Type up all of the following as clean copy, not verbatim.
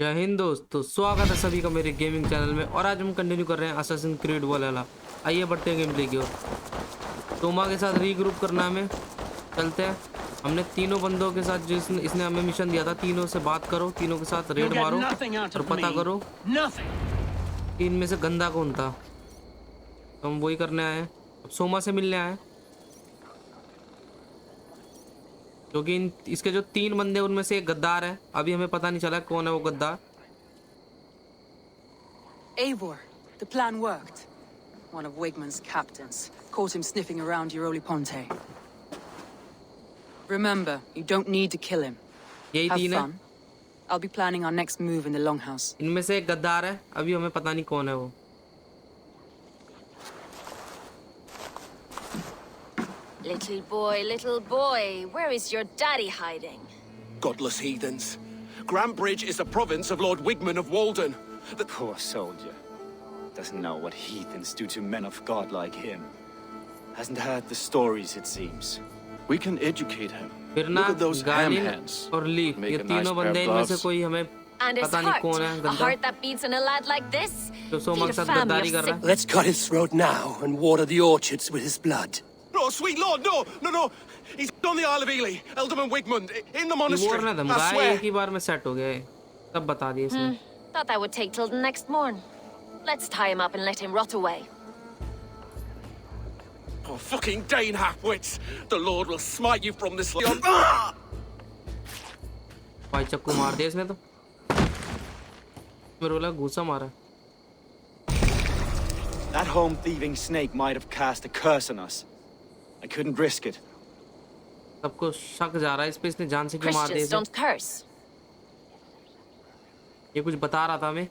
जय हिंद दोस्तों, स्वागत है सभी का मेरे गेमिंग चैनल में। और आज हम कंटिन्यू कर रहे हैं असैसिन क्रीड वैल्हल्ला। आइए बढ़ते हैं गेम प्ले की ओर। टोमा के साथ रीग्रुप करना है हमें। चलते हैं। हमने तीनों बंदों के साथ जिसने इसने हमें मिशन दिया था, तीनों से बात करो, तीनों के साथ रेड मारो और पता करो तीन में से गंदा कौन था। तो हम वही करने आए हैं। अब सोमा से मिलने आए, क्योंकि इसके जो तीन बंदे उनमें से एक गद्दार है। अभी हमें पता नहीं चला कौन है वो गद्दार। Eivor, the plan worked. One of Wigman's captains caught him sniffing around Euroli Ponte. Remember, you don't need to kill him. यही Have तीन है। fun. I'll be planning our next move in the Longhouse. इनमें से एक गद्दार है, अभी हमें पता नहीं कौन है वो। Little boy, where is your daddy hiding? Godless heathens. Grantbridge is a province of Lord Wigman of Walden. The poor soldier doesn't know what heathens do to men of God like him. Hasn't heard the stories, it seems. We can educate him. फिर ना Look at those ham गालिन hands. और leaf, Make ये a nice तीनों pair of बंदे इनमें से gloves. कोई हमें And his पता नहीं कौन है heart, a गंदा heart that beats in a lad like this. जो सोमा के Feed a साथ family गद्दारी of कर रहा है। Let's cut his throat now and water the orchards with his blood. No, sweet lord, no. He's on the Isle of Ely, Ealdorman Wigmund, in the वो monastery. ना I धमकाया, swear. एक ही बार में set हो गया है। तब बता दिया इसने। Thought that would take till the next morn. Let's tie him up and let him rot away. Oh, fucking Dane halfwits. The Lord will smite you from this land. भाई चक्कू मार दिया इसने तो। मेरे बोला घूसा मारा। That home thieving snake might have cast a curse on us. I couldn't risk it. सबको शक जा रहा है इस पे, इसने जान से क्यों मार दिया Christians इसे? don't curse. ये कुछ बता रहा था हमें।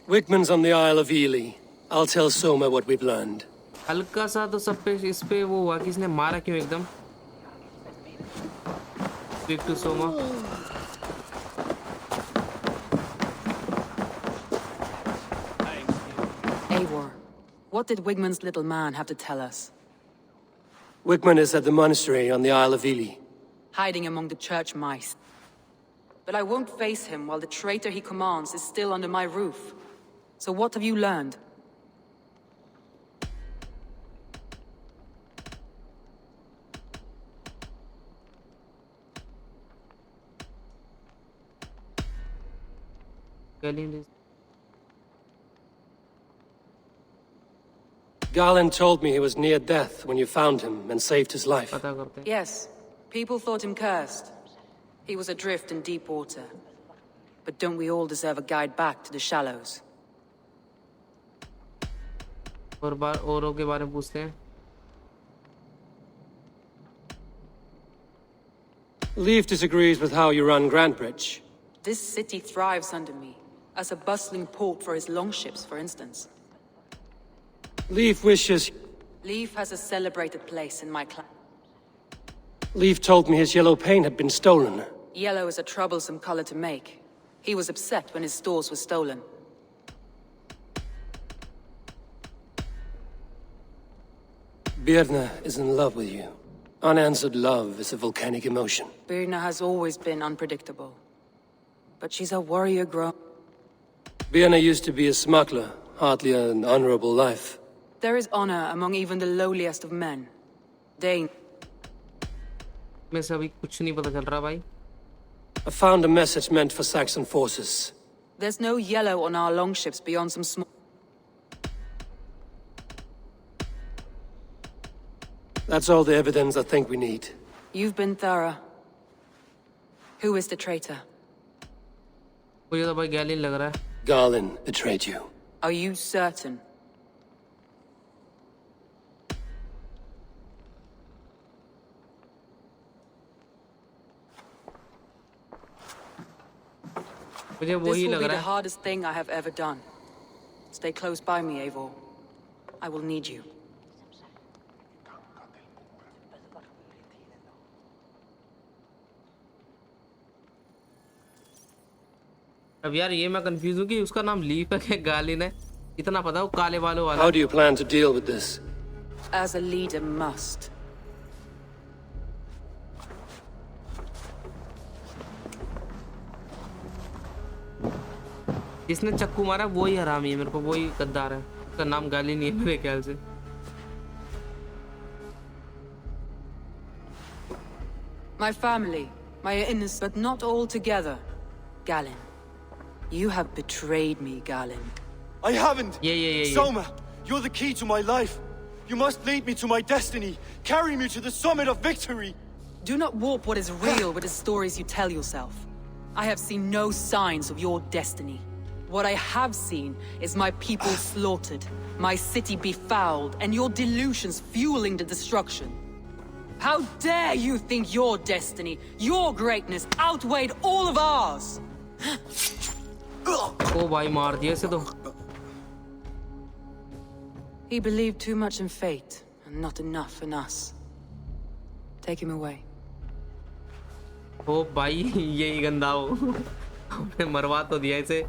Wigman's on the Isle of Ely. I'll tell Soma what we've learned. हल्का सा तो सब पे इस पे वो हुआ कि इसने मारा क्यों एकदम। Speak to Soma. Eivor, what did Wigman's little man have to tell us? Wigman is at the monastery on the Isle of Ely. Hiding among the church mice. But I won't face him while the traitor he commands is still under my roof. So what have you learned? Garland told me he was near death when you found him and saved his life. पता करते हैं। Yes, people thought him cursed. He was adrift in deep water. But don't we all deserve a guide back to the shallows? और बार औरों के बारे में पूछते हैं। Leaf disagrees with how you run Grantbridge. This city thrives under me, as a bustling port for his longships, for instance. Leaf wishes... Leaf has a celebrated place in my clan. Leaf told me his yellow paint had been stolen. Yellow is a troublesome color to make. He was upset when his stores were stolen. Birna is in love with you. Unanswered love is a volcanic emotion. Birna has always been unpredictable. But she's a warrior grown. Birna used to be a smuggler, hardly an honorable life. There is honor among even the lowliest of men. Dane. मैं से अभी कुछ नहीं पता चल रहा भाई। I found a message meant for Saxon forces. There's no yellow on our longships beyond some small... That's all the evidence I think we need. You've been thorough. Who is the traitor? मुझे तो भाई गैलिन लग रहा है। Garland betrayed you. Are you certain? मुझे This वही will लग be रहा the है। hardest thing I have ever done. Stay close by me, Eivor. I will need you. अब यार ये मैं कंफ्यूज हूँ कि उसका नाम लीफ है क्या गालिन है। इतना पता हो काले बालों वाला। How do you plan to deal with this? As a leader must. जिसने चक्कू मारा वही हरामी है, मेरे को वही गद्दार है। उसका नाम गाली नहीं है मेरे ख्याल से। My family, my innocent, but not all together. Galen, you have betrayed me, Galen. I haven't! Yeah. Soma, you're the key to my life. You must lead me to my destiny. Carry me to the summit of victory. Do not warp what is real with the stories you tell yourself. I have seen no signs of your destiny. What I have seen is my people slaughtered, my city befouled, and your delusions fueling the destruction. How dare you think your destiny, your greatness, outweighed all of ours? ओ भाई मार दिया इसे तो। He believed too much in fate, and not enough in us. Take him away. ओ भाई यही गंदा हो। हमने मरवा तो दिया इसे।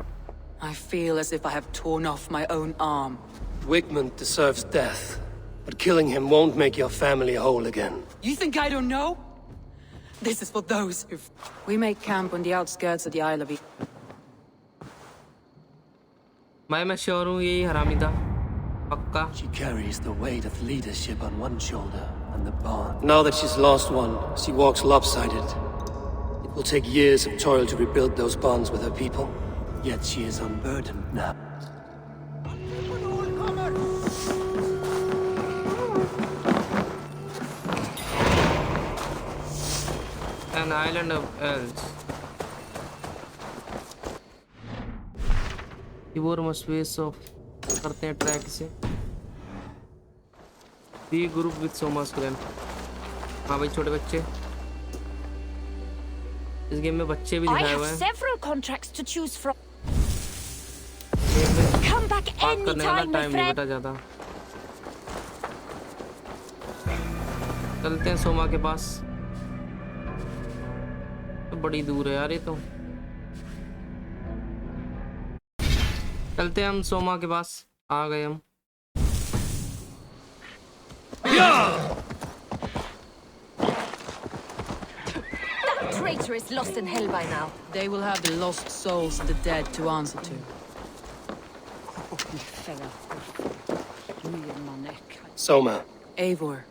I feel as if I have torn off my own arm. Wigmund deserves death, but killing him won't make your family whole again. You think I don't know? This is for those who... We make camp on the outskirts of the Isle of... मैं sure हूँ यही हरामी था, पक्का। She carries the weight of leadership on one shoulder and the bond. Now that she's lost one, she walks lopsided. It will take years of toil to rebuild those bonds with her people. Yet she is unburdened now. An island of elves. Tibor must ways of करते हैं track से। The group with Soma's clan. हाँ भाई छोटे बच्चे। इस game में बच्चे भी I दिखाए have हुए हैं। several contracts to choose from. Come back बात करने वाला anytime, my टाइम नहीं friend. बता ज्यादा। चलते हैं सोमा के पास। तो बड़ी दूर है यार ये तो। चलते हैं हम सोमा के पास। आ गए हम। That traitor is lost in hell by now. They will have the lost souls of the dead to answer to. Soma, Eivor,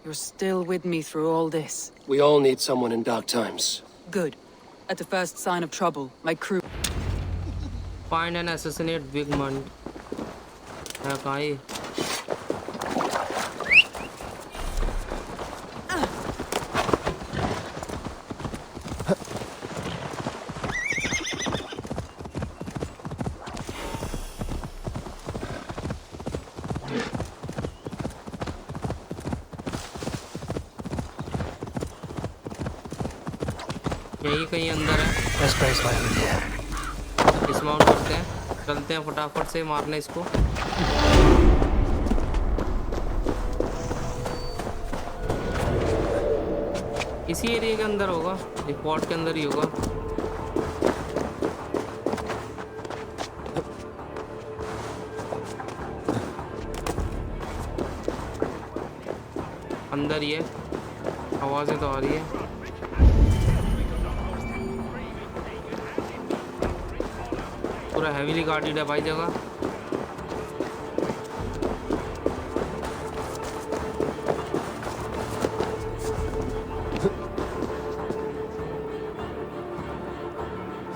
you're still with me through all this. we all need someone in dark times. Good. At the first sign of trouble, my crew... Find and assassinate Wigmund. है कहाँ ये? यही कहीं अंदर है। Let's place my hood here. Dismount करते हैं, चलते हैं फटाफट से मारने इसको। इसी एरिया के अंदर होगा, रिपोर्ट के अंदर ही होगा। अंदर ही है, आवाज़ें तो आ रही है। पूरा हैवीली गार्डेड है भाई जगह।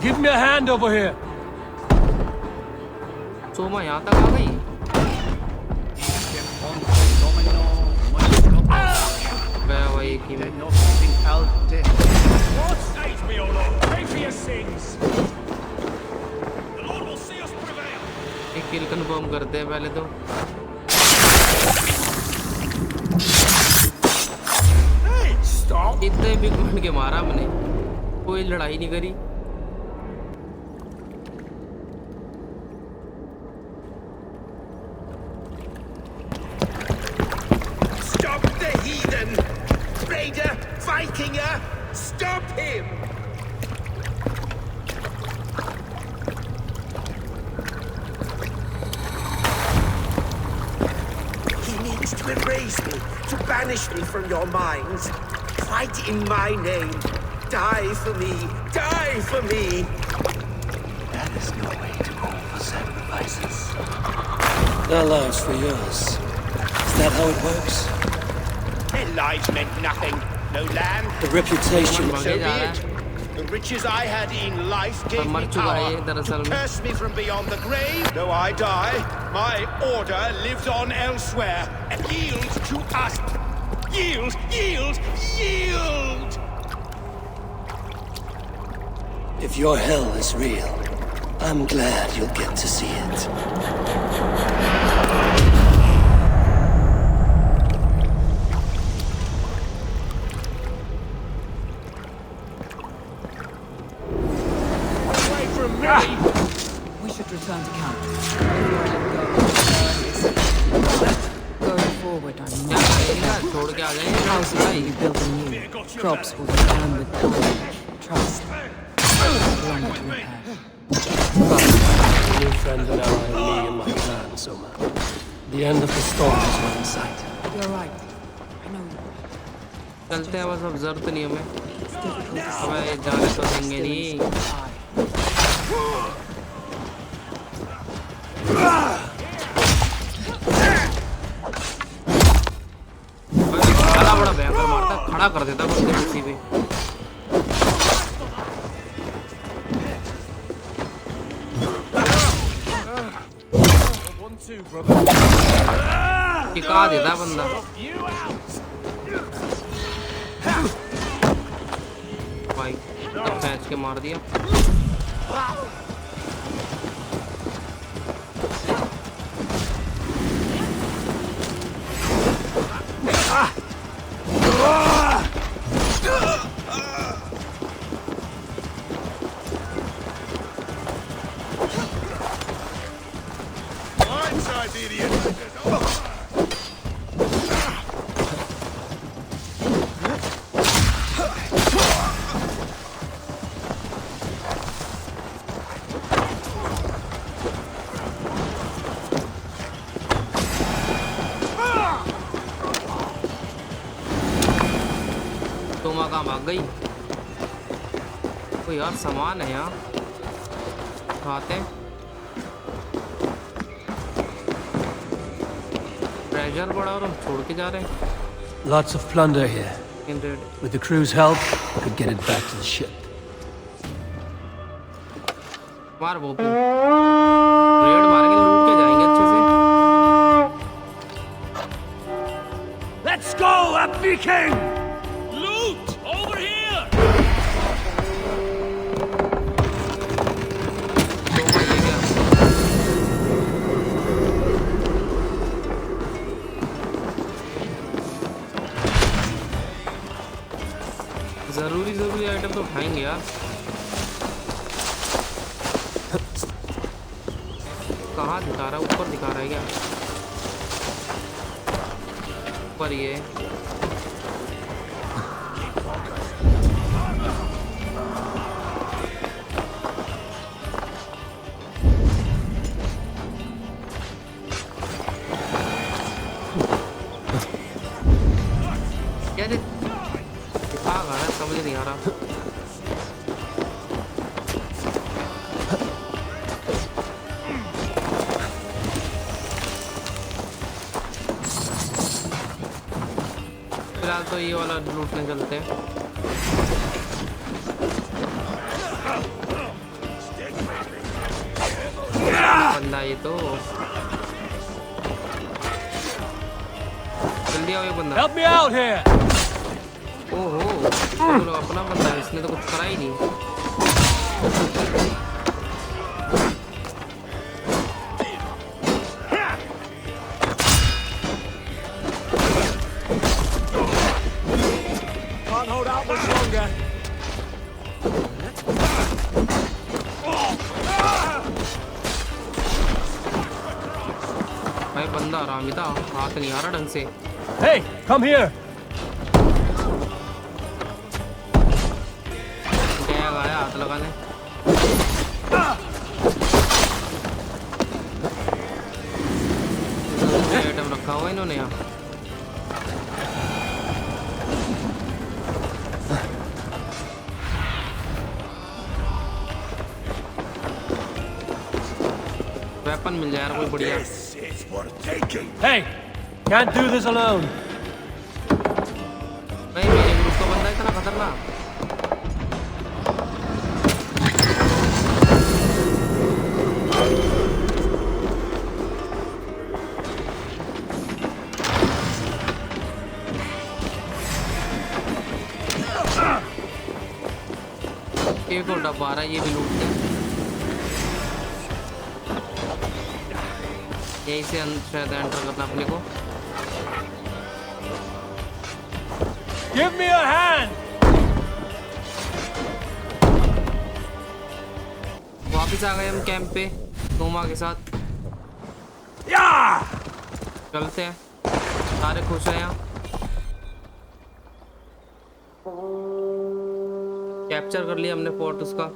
Give me a hand over here. Soma यहाँ तक आ गई। गया भाई एक ही में। Lord save me, O Lord. Pray for your sins. The Lord will see us prevail. एक किल कंफर्म करते हैं पहले तो। Hey, stop. इतने बिग बन के मारा हमने, कोई लड़ाई नहीं करी। Stop the heathen. Raider, Vikinger, stop him. He needs to erase me, to banish me from your minds. Fight in my name. Die for me. Die for me. That is no way to sacrifices. Their lives for yours. Is that how it works? Their lives meant nothing. No land, The reputation. so be it. The riches I had in life gave me power to curse me from beyond the grave. Though I die, my order lives on elsewhere and yields to us. Yield, yield, yield! If your hell is real, I'm glad you'll get to see it. We should return to camp. Going forward, I'm not. छोड़ के आ जाएंगे Houses will be built anew. Crops will be grown with time. Trust. Longer to repair. New friend and ally and me and my clan, Soma. The end of the storm is well in sight. You're right. I know you. चलते हैं बस अब जरूरत नहीं हमें It's difficult to see. अबे जाने तो देंगे नहीं साला बड़ा भयंकर मारता खड़ा कर देता बंदे किसी पे टिका देता बंदा भाई तब पैच के मार दिया तोमा काम आ गई कोई यार सामान है यहाँ खाते हैं ट्रेजर पड़ा और हम छोड़ के जा रहे हैं Lots of plunder here. In red With the crew's help, we could get it back to the ship. मार वो रेड मारेंगे लूट के जाएंगे अच्छे से Let's go, a Viking! Loot! Over here! तोमा ये क्या जरूरी आइटम तो उठाएंगे यार कहाँ दिखा रहा है ऊपर दिखा रहा है क्या ऊपर ये क्या दिखा रहा है समझ नहीं आ रहा फिलहाल तो ये वाला लूटने चलते हैं बंदा ये तो जल्दी आओ ये बंदा Help me out here! ओहो चलो अपना बंदा है इसने तो कुछ करा ही नहीं Can't hold out much longer. भाई बंदा आराम था हाथ नहीं आ रहा ढंग से Hey, come here! गया गया हाथ लगाने आइटम रखा हुआ इन्होंने यहाँ वेपन मिल जाए यार कोई बढ़िया। This is worth taking. Hey, can't do this alone. नहीं मेरे ग्रुप का बंदा इतना खतरनाक। एक और डब्बा आ रहा है, ये भी लूटते हैं। यहीं से शायद एंटर करना अपने को। Give me a hand. वापिस आ गए हम कैंप पे तोमा के साथ। चलते हैं, सारे खुश हैं यहाँ। कैप्चर कर लिया हमने फोर्ट उसका।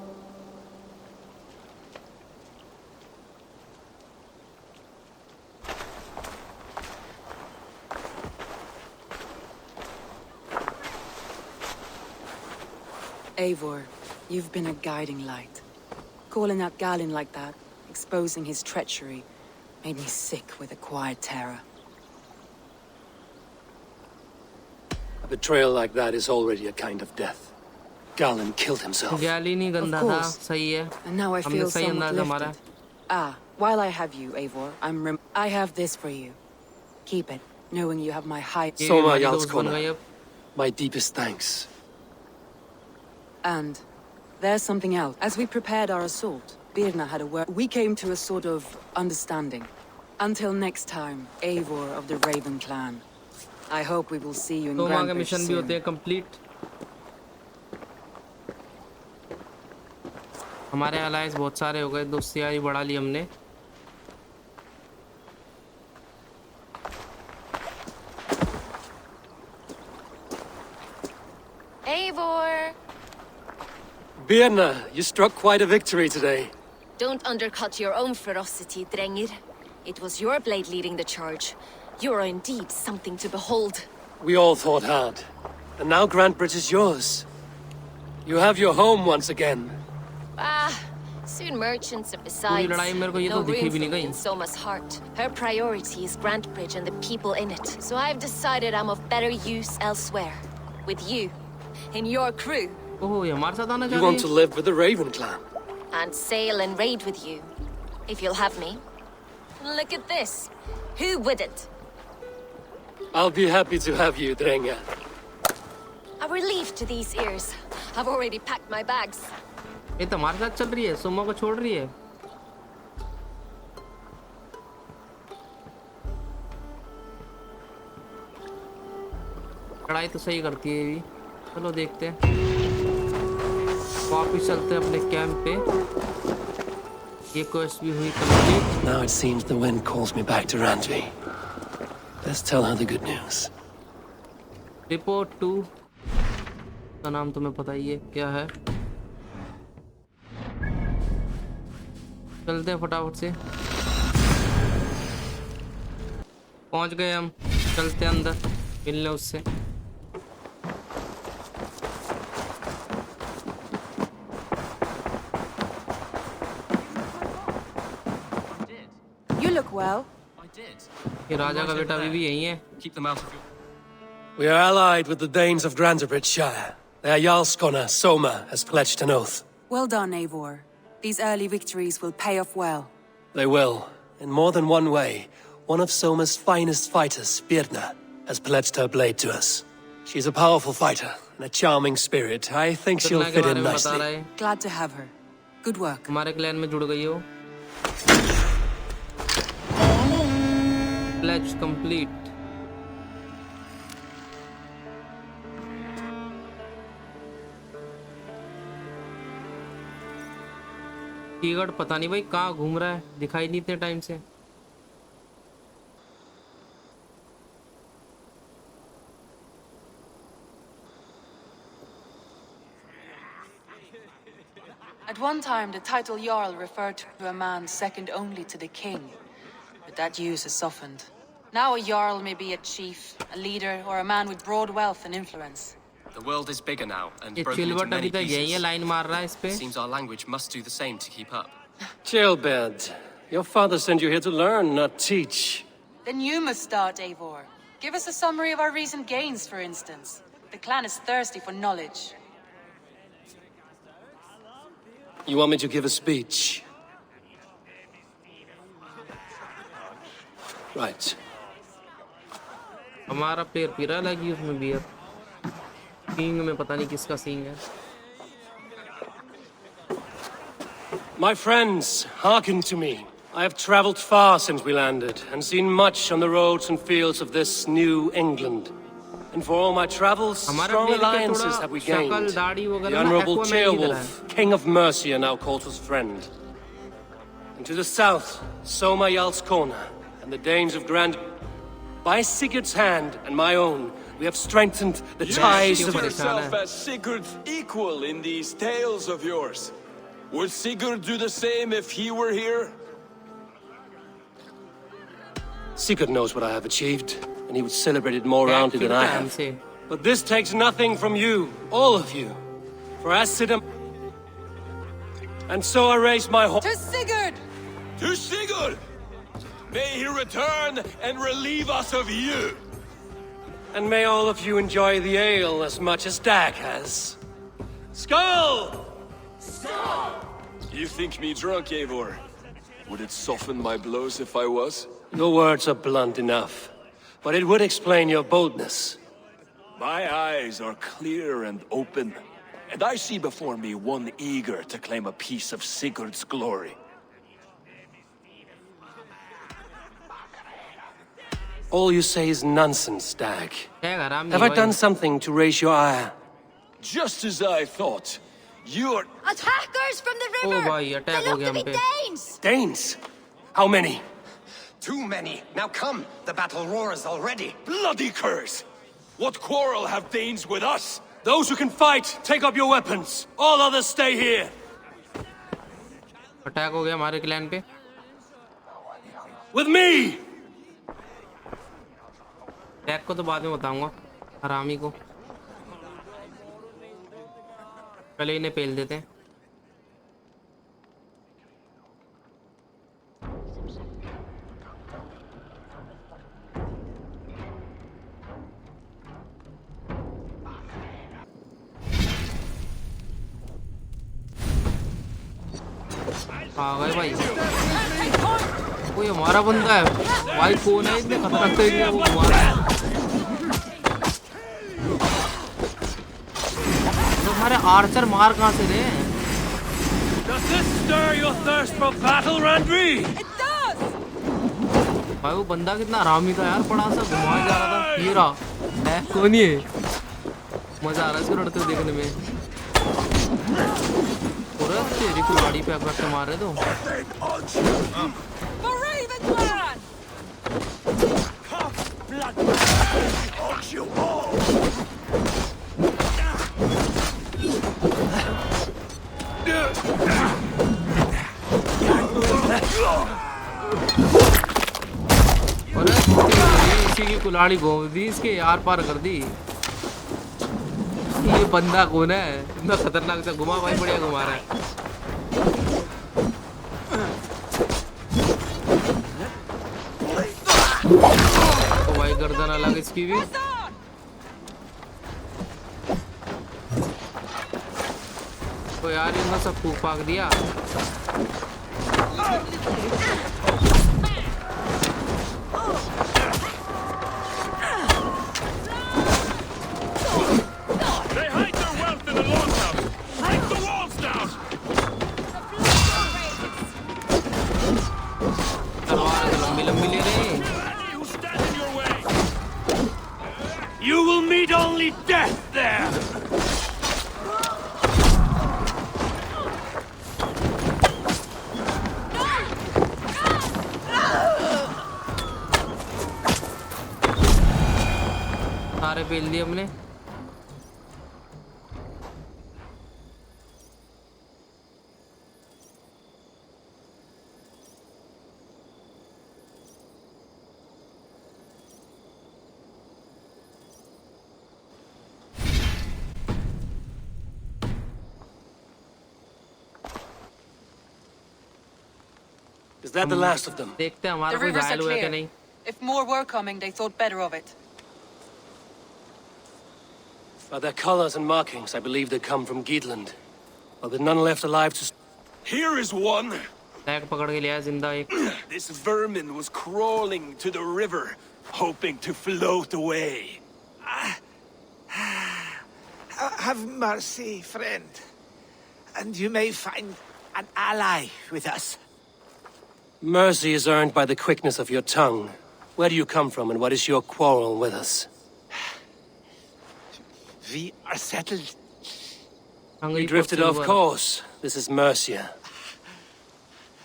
Eivor, you've been a guiding light. Calling out Galen like that, exposing his treachery, made me sick with a quiet terror. A betrayal like that is already a kind of death. Galen killed himself. गैलिन ही गंदा था, सही है। And now I हमने feel सही somewhat अंदाज हमारा। lifted. Ah, while I have you, Eivor, I have this for you. Keep it, knowing you have my high... ये Soma हमारी दोस्त बन गई Jalskona, अब। my deepest thanks. And there's something else. As we prepared our assault, Birna had a word. We came to a sort of understanding. Until next time, Eivor of the Raven clan. I hope we will see you in तोमा के Grandbridge mission भी होते soon. हैं complete. हमारे alliance बहुत सारे हो गए, दोस्ती बढ़ा ली हमने। Eivor! Birna, you struck quite a victory today. Don't undercut your own ferocity, Drengir. It was your blade leading the charge. You are indeed something to behold. We all fought hard. And now Grantbridge is yours. You have your home once again. Ah, soon merchants and besides, लड़ाई मेरे को ये no तो दिखी room भी for नहीं me कहीं। in Soma's heart. Her priority is Grantbridge and the people in it. So I've decided I'm of better use elsewhere. With you. In your crew. ओह ये हमारे साथ आना You चाह want रही to है? live with the Raven clan. And sail and raid with you. If you'll have me. Look at this. Who wouldn't? I'll be happy to have you, Drenga. A relief to these ears. I've already packed my bags. ये तो हमारे साथ चल रही है, सोमा को छोड़ रही है। लड़ाई तो सही करती है ये भी। चलो देखते हैं। वापिस चलते हैं अपने कैंप पे। ये क्वेस्ट भी हुई complete. Now it seems the wind calls me back to Randvi. Let's tell her the good news. Report 2 का नाम तुम्हें पता ही है क्या है। चलते हैं फटाफट से। पहुंच गए हम, चलते हैं अंदर मिलने उससे। You look well. ये राजा का बेटा अभी भी यही है। We are allied with the Danes of Grantebridge Shire. Their Jarlskona, Soma, has pledged an oath. Well done, Eivor. These early victories will pay off well. They will, in more than one way. One of Soma's finest fighters, Birna, has pledged her blade to us. She's a powerful fighter and a charming spirit. I think she'll तुलना के fit बारे in में बता रहा nicely. है। Glad to have her. Good work. हमारे clan में जुड़ गई हो। Pledge complete. कीगढ़ पता नहीं भाई कहाँ घूम रहा है, दिखाई नहीं इतने टाइम से। At one time, the title Jarl referred to a man second only to the king. But that use has softened. Now a Jarl may be a chief, a leader, or a man with broad wealth and influence. The world is bigger now and ये broken into चिलबट many अभी तक यही है, pieces. Line मार रहा है इस पे। Seems our language must do the same to keep up. Jailbird, Your father sent you here to learn, not teach. Then you must start, Eivor. Give us a summary of our recent gains, for instance. The clan is thirsty for knowledge. You want me to give a speech? Right. हमारा player P रहा लगी उसमें beer सींग में पता नहीं किसका सींग है My friends, hearken to me. I have traveled far since we landed, and seen much on the roads and fields of this new England. And for all my travels, strong alliances have we gained. The Honorable Ceolwulf, King of Mercia, now calls us friend. And to the south, Soma Jarl's Corner, and the Danes of Grand... By Sigurd's hand and my own, we have strengthened the ties of... You yourself as Sigurd's equal in these tales of yours. Would Sigurd do the same if he were here? Sigurd knows what I have achieved, and he would celebrate it more roundly than I have. But this takes nothing from you, all of you. For as Sidam... And so I raise my To Sigurd! To Sigurd! May he return and relieve us of you! And may all of you enjoy the ale as much as Dag has. Skull! You think me drunk, Eivor? Would it soften my blows if I was? Your words are blunt enough, but it would explain your boldness. My eyes are clear and open, and I see before me one eager to claim a piece of Sigurd's glory. All you say is nonsense, Dag. Have I done something to raise your ire? Just as I thought. You're... Attackers from the river! Oh, bhai, attack they ho look gaya to be hum pe. Danes! Danes? How many? Too many. Now come, the battle roars already. Bloody curse! What quarrel have Danes with us? Those who can fight, take up your weapons. All others stay here. Attack हो गया हमारे clan पे With me! Attack को तो बाद में बताऊंगा हरामी को पहले इन्हें पेल देते हैं आ गए भाई कोई हमारा बंदा है भाई कौन है इतने खतरनाक तरीके से वो हमारा तुम्हारे आर्चर मार कहाँ से रहे हैं Does this stir your thirst for battle, Randri? It does! भाई वो बंदा कितना हरामी था यार बड़ा सा घुमाया जा रहा था ये रहा है कौन ही है मजा आ रहा है इसको लड़ते हुए देखने में पूरा तेरी कुल्हाड़ी पे अगर मार रहे तो For Raven Clan! इसी की कुल्हाड़ी घूम दी इसके यार पार कर दी ये बंदा कौन है इतना खतरनाक से घुमा भाई बढ़िया घुमा रहा है तो भाई गर्दन अलग इसकी भी तो यार इतना सब फूक फाक दिया You will meet only death there! सारे पेल दिए हमने Is that the last of them? देखते हैं The हमारा कोई rivers are घायल हुआ है क्या clear. नहीं. If more were coming, they thought better of it. By their colors and markings, I believe they come from Geedland. But with none left alive to... Here is one. Tag पकड़ के लिया है जिंदा एक. This vermin was crawling to the river, hoping to float away. Have mercy, friend. And you may find an ally with us. Mercy is earned by the quickness of your tongue. Where do you come from, and what is your quarrel with us? We are settled. We drifted off course. This is Mercia.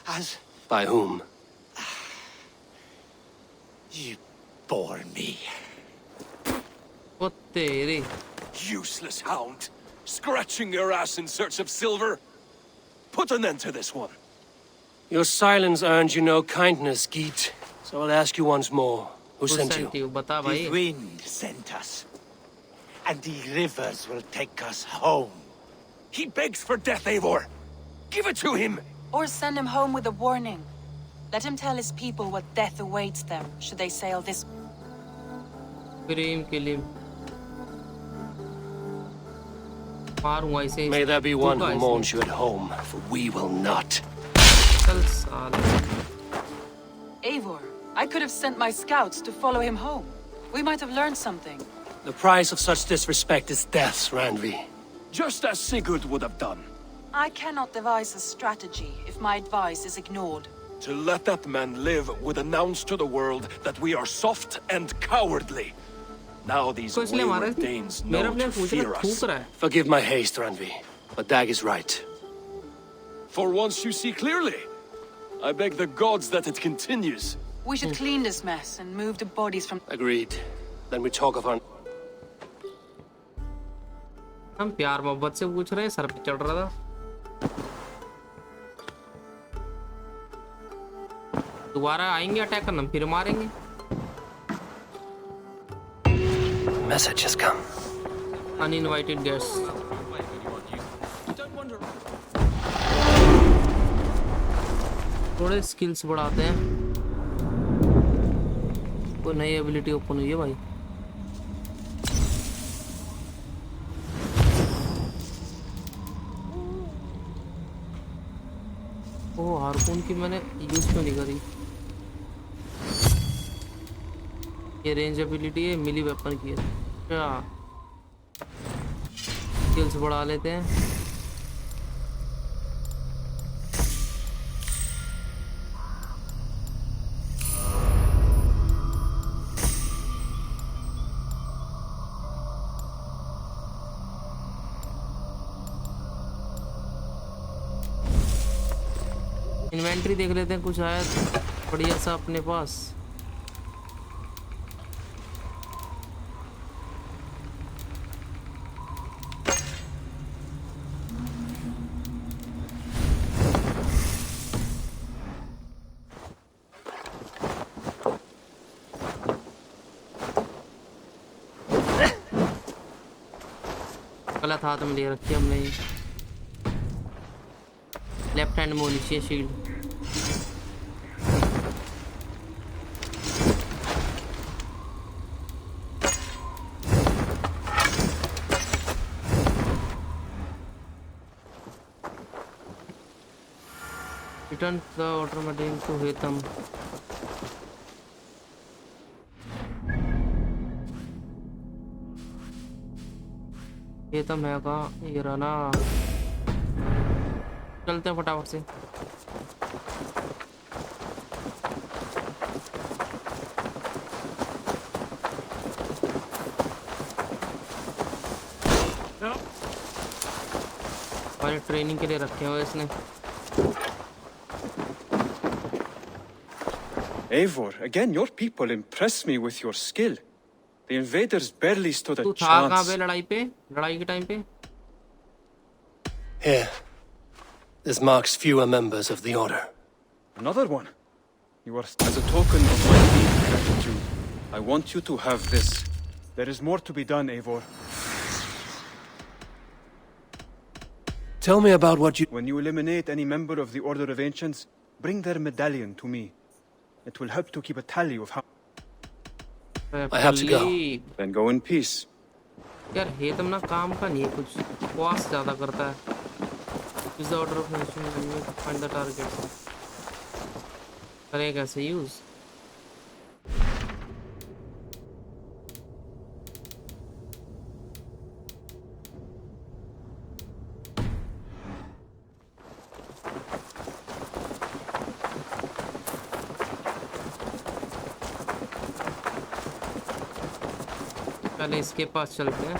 As By whom? you bore me. वो तेरी. Useless hound. Scratching your ass in search of silver. Put an end to this one. Your silence earned you no kindness, Geet. So I'll ask you once more. Who sent you? बता The भाई. wind sent us. And the rivers will take us home. He begs for death, Eivor. Give it to him. Or send him home with a warning. Let him tell his people what death awaits them should they sail this. Cream kill him. मारूंगा इसे. May there be one who mourns you at home, for we will not. चल साले. Eivor, I could have sent my scouts to follow him home. We might have learned something. The price of such disrespect is death, Randvi. Just as Sigurd would have done. I cannot devise a strategy if my advice is ignored. To let that man live would announce to the world that we are soft and cowardly. Now these wayward Danes know to fear us. Forgive my haste, Randvi, but Dag is right. For once you see clearly. I beg the gods that it continues. We should clean this mess and move the bodies from... Agreed. Then we talk of our... हम प्यार मोहब्बत से पूछ रहे हैं. Sir पे चढ़ रहा था. दोबारा आएंगे अटैक करना, फिर मारेंगे. Message has come. Uninvited guests. थोड़े स्किल्स बढ़ाते हैं. कोई नई एबिलिटी ओपन हुई है भाई. ओ हारपून की मैंने यूज क्यों नहीं करी. ये रेंज एबिलिटी है, मिली वेपन की है. क्या स्किल्स बढ़ा लेते हैं. इन्वेंटरी देख लेते हैं, कुछ आया बढ़िया सा अपने पास. गलत हाथ में ले रखी हमने. लेफ्ट हैंड में होनी चाहिए shield. Return the automatic to Hetam. हेतम है कहाँ? ये रहा ना. चलते हैं फटाफट से. हमारे ट्रेनिंग के लिए रखे हुए इसने. Eivor, again, your people impress me with your skill. The invaders barely stood a तू था कहाँ chance. पे लड़ाई के टाइम पे? Here. This marks fewer members of the Order. Another one. You are as a token of my deep gratitude. I want you to have this. There is more to be done, Eivor. Tell me about what you... When you eliminate any member of the Order of Ancients, bring their medallion to me. It will help to keep a tally of how... I have to go. Then go in peace. यार ये तुम ना काम का नहीं है कुछ वास ज़्यादा करता है. Use the order of finishing menu to find the target. करें कैसे use? पहले इसके पास चलते हैं.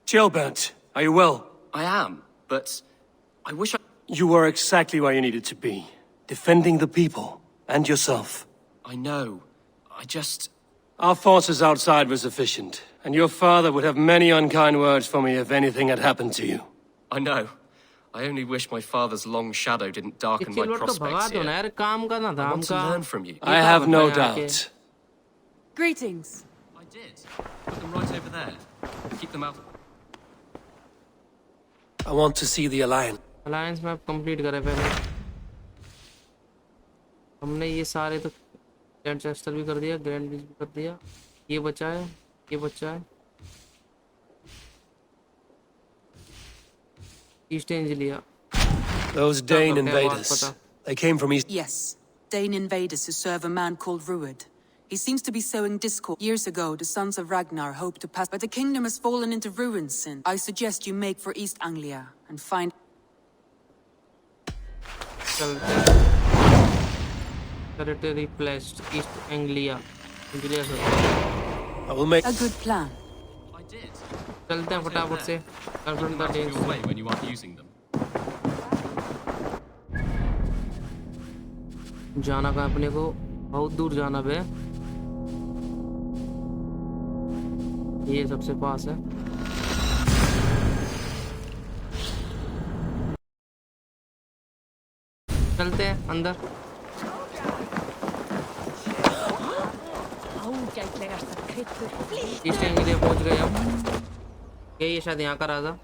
Gilbert, are you well? I am, but I wish I... You were exactly where you needed to be. Defending the people, and yourself. I know. I just... Our forces outside were sufficient, and your father would have many unkind words for me if anything had happened to you. I know. I only wish my father's long shadow didn't darken my prospects here. I want to learn from you. I have no doubt. Greetings. I did. Put them right over there. Keep them out. I want to see the Alliance. Alliance map complete करे पहले. हमने ये सारे तो grand Chester भी कर दिया, grand bridge भी कर दिया. ये बचा है, ये बचा है. East Anglia. Those Dane invaders. They came from East... Yes, Dane invaders who serve a man called Ruud. He seems to be sowing discord. Years ago, the sons of Ragnar hoped to pass, but the kingdom has fallen into ruins since. I suggest you make for East Anglia and find... Territory pledged, East Anglia. I will make... A good plan. I did. चलते हैं फटाफट से. Confront the Danes. Your way when you aren't using them. जाना का अपने को बहुत दूर जाना बे. ये सबसे पास है. चलते हैं अंदर. ईस्ट एंग्लिया पहुंच गए हम. ये शायद यहाँ का राजा.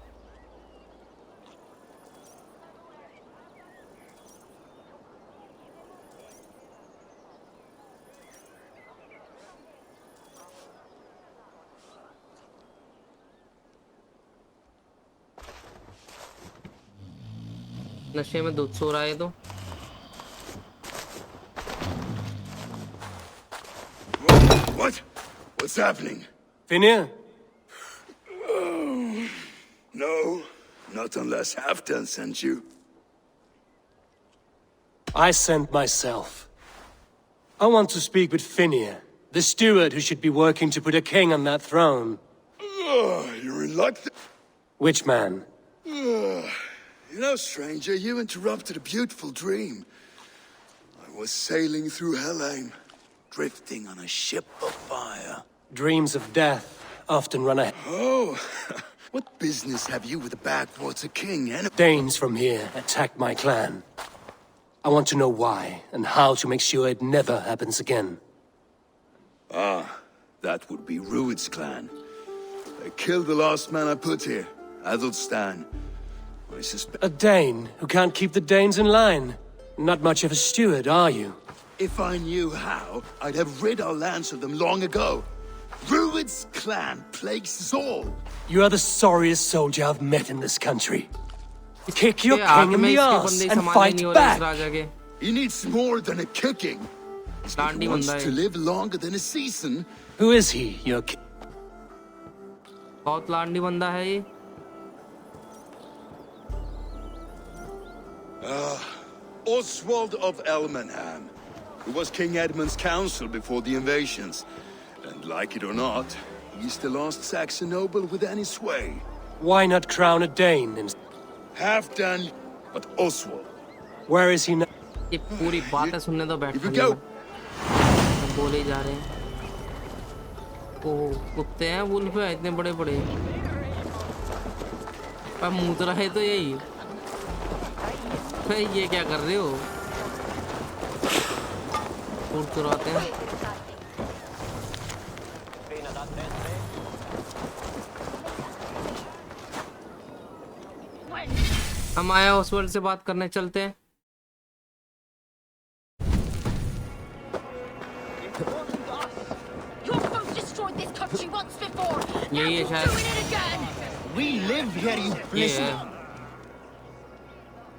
नशे में दूध सो रहा है तो. What? What's happening? Finir? No, not unless Halfdan sent you. I sent myself. I want to speak with Finir, the steward who should be working to put a king on that throne. You're reluctant. Which man? You know, stranger, you interrupted a beautiful dream. I was sailing through Helheim, drifting on a ship of fire. Dreams of death often run ahead. Oh, what business have you with the backwater king and... Danes from here attacked my clan. I want to know why, and how to make sure it never happens again. Ah, that would be Ruud's clan. They killed the last man I put here, Adelstan. I suspect... A Dane who can't keep the Danes in line. Not much of a steward, are you? If I knew how, I'd have rid our lands of them long ago. Ruud's clan plagues us all. You are the sorriest soldier I've met in this country. Kick your king in the ass and fight back. He needs more than a kicking. He wants to live longer than a season. Who is he, your king? बहुत लाडली बंदा है ये. Oswald of Elmenham, who was King Edmund's counsel before the invasions. And like it or not, he's the last Saxon noble with any sway. Why not crown a Dane instead? Halfdan, but Oswald. Where is he now? ये पूरी बातें सुनने दो बैठ. Here we go. बोले ही जा रहे हैं. ओह कुत्ते हैं वुल्फ है इतने बड़े बड़े. पर मूत रहा है तो यही. भाई ये क्या कर रहे हो? उड़ चुराते हैं. हम आया ऑसवर्ल्ड से बात करने चलते हैं। यही है शायद। We live here, you ये है।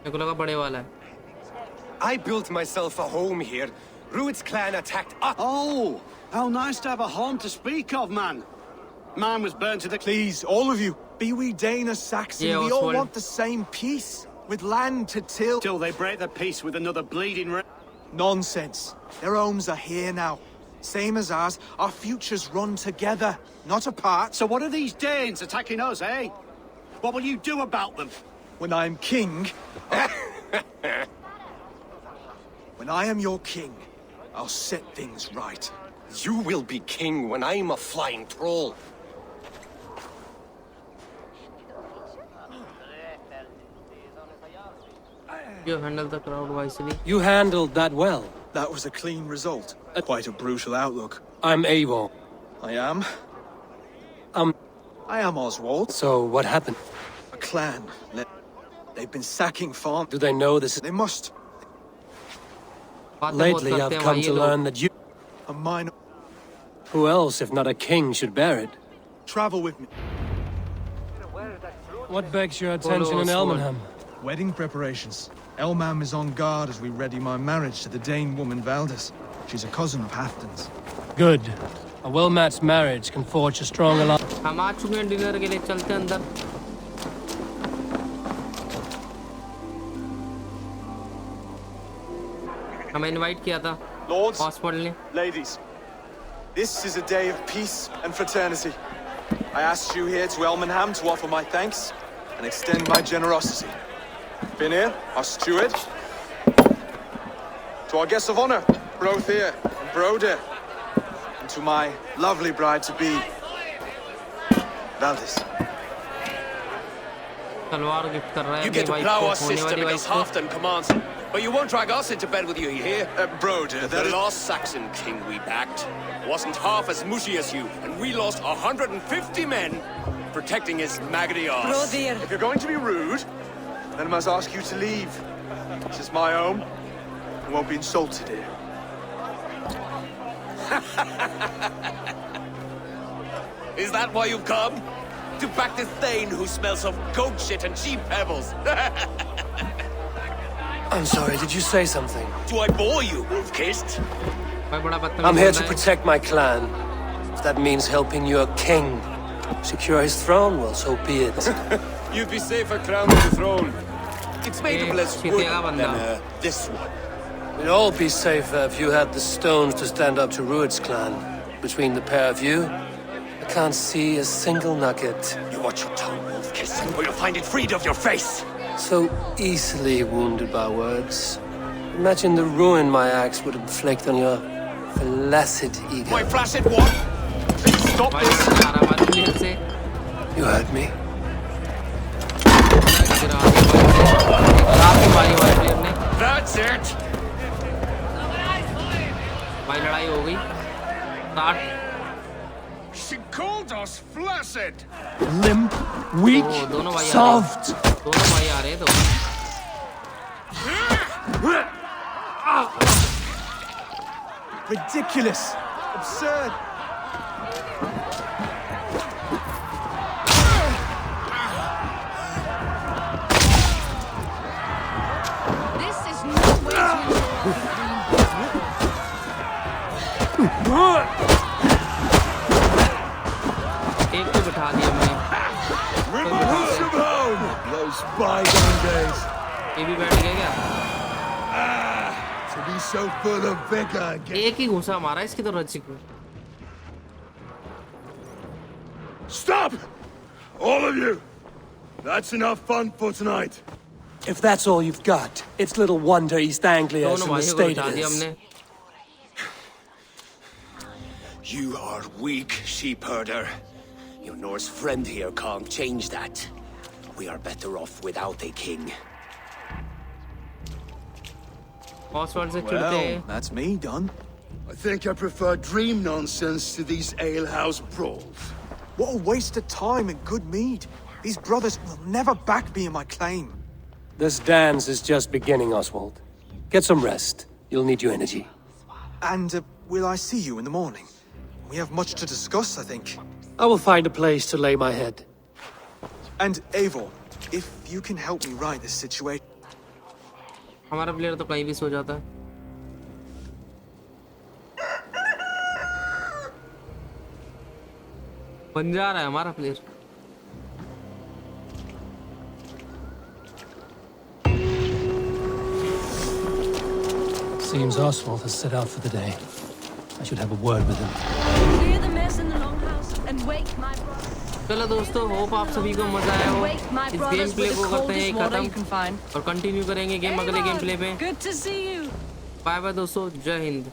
मेरे को लगा बड़े वाला है। I built myself a home here. Rued's clan attacked us. Oh, how nice to have a home to speak of, man. Mine was burnt to the... Please, all of you, be we Dane or Saxon, Yeah, we all Oswald. want the same peace, with land to till. Till they break the peace with another bleeding... Nonsense. Their homes are here now. Same as ours, our futures run together, not apart. So what are these Danes attacking us, eh? What will you do about them? When I'm king... When I am your king, I'll set things right. You will be king when I'm a flying troll. You handle the crowd wisely. You handled that well. That was a clean result. Quite a brutal outlook. I'm Avon. I am. I am Oswald. So what happened? A clan. They've been sacking farms. Do they know this? They must. Lately, I've come to learn that you... A minor. Who else, if not a king, should bear it? Travel with me. What begs your attention in Elmenham? Wedding preparations. Elmam is on guard as we ready my marriage to the Dane woman Valdis. She's a cousin of Halfdan's. Good. A well-matched marriage can forge a strong alliance. हम आ चुके हैं dinner के लिए, चलते हैं अंदर। हमें invite किया था Lords, हॉस्पिटल ने। ladies, this is a day of peace and fraternity. I asked you here to Elmenham to offer my thanks and extend my generosity. Finir, our steward, to our guests of honor, Brothir and Broder, and to my lovely bride-to-be, Valdis. तलवार gift कर रहा है You get to अपनी plow wife our को, होने sister वाली because wife को। Halfdan commands it. But you won't drag us into bed with you, you hear? Broder, The last Saxon king we backed wasn't half as mushy as you, and we lost 150 men protecting his maggoty arse. Brother. If you're going to be rude, then I must ask you to leave. This is my home. I won't be insulted here. Is that why you've come? To back this Thane who smells of goat shit and cheap pebbles? I'm sorry, did you say something? Do I bore you, wolf-kissed? भाई बड़ा बदतमीज I'm here बंदा to है। protect my clan. If that means helping your king secure his throne, well, so be it. You'd be safer crowned to the throne. It's made of less wood छीतेगा than बंदा। this one. We'd all be safer if you had the stones to stand up to Rued's clan. Between the pair of you, I can't see a single nugget. You watch your tongue, wolf-kiss, or you'll find it freed of your face. So easily wounded by words. Imagine the ruin my axe would inflict on your flaccid ego. My flaccid what? Stop भाई this! मारा हमारे player से। You heard me. गिरा दिया भाई से। लात मारी हमारे प्लेयर ने। That's it! भाई लड़ाई हो गई। Start. She called us flaccid! Limp, weak, ओ, दोनों भाई आ रहे हैं। soft. दोनों भाई आ रहे हैं दोनों। Ridiculous! Absurd! This is no way to... एक को बिठा दिया मैंने। Reminisce of home! Those bygone days. ये भी बैठ गया क्या? To be so full of vigor again. एक ही घुसा मारा इसकी तो रचिक में। Stop! All of you! That's enough fun for tonight. If that's all you've got, it's little wonder East Anglia is दोनों in the भाइयों को state बिठा it दिया is. हमने। You are weak, sheep herder. Your Norse friend here can't change that. We are better off without a king. Hospital से चिढ़ते हैं। Well, that's me done. I think I prefer dream nonsense to these alehouse brawls. What a waste of time and good mead. These brothers will never back me in my claim. This dance is just beginning, Oswald. Get some rest. You'll need your energy. And will I see you in the morning? We have much to discuss, I think. I will find a place to lay my head. And Eivor, if you can help me right this situation. हमारा player तो कहीं भी सो जाता है. बन जा रहा है हमारा player. Seems Oswald has set out for the day. I should have a word with him. Clear the mess in the longhouse and wake my brother. चलो दोस्तों, होप आप सभी को मजा आया हो. इस गेम प्ले को करते हैं खत्म और कंटिन्यू करेंगे गेम अगले गेम प्ले पे. Good to see you. Bye bye दोस्तों, जय हिंद.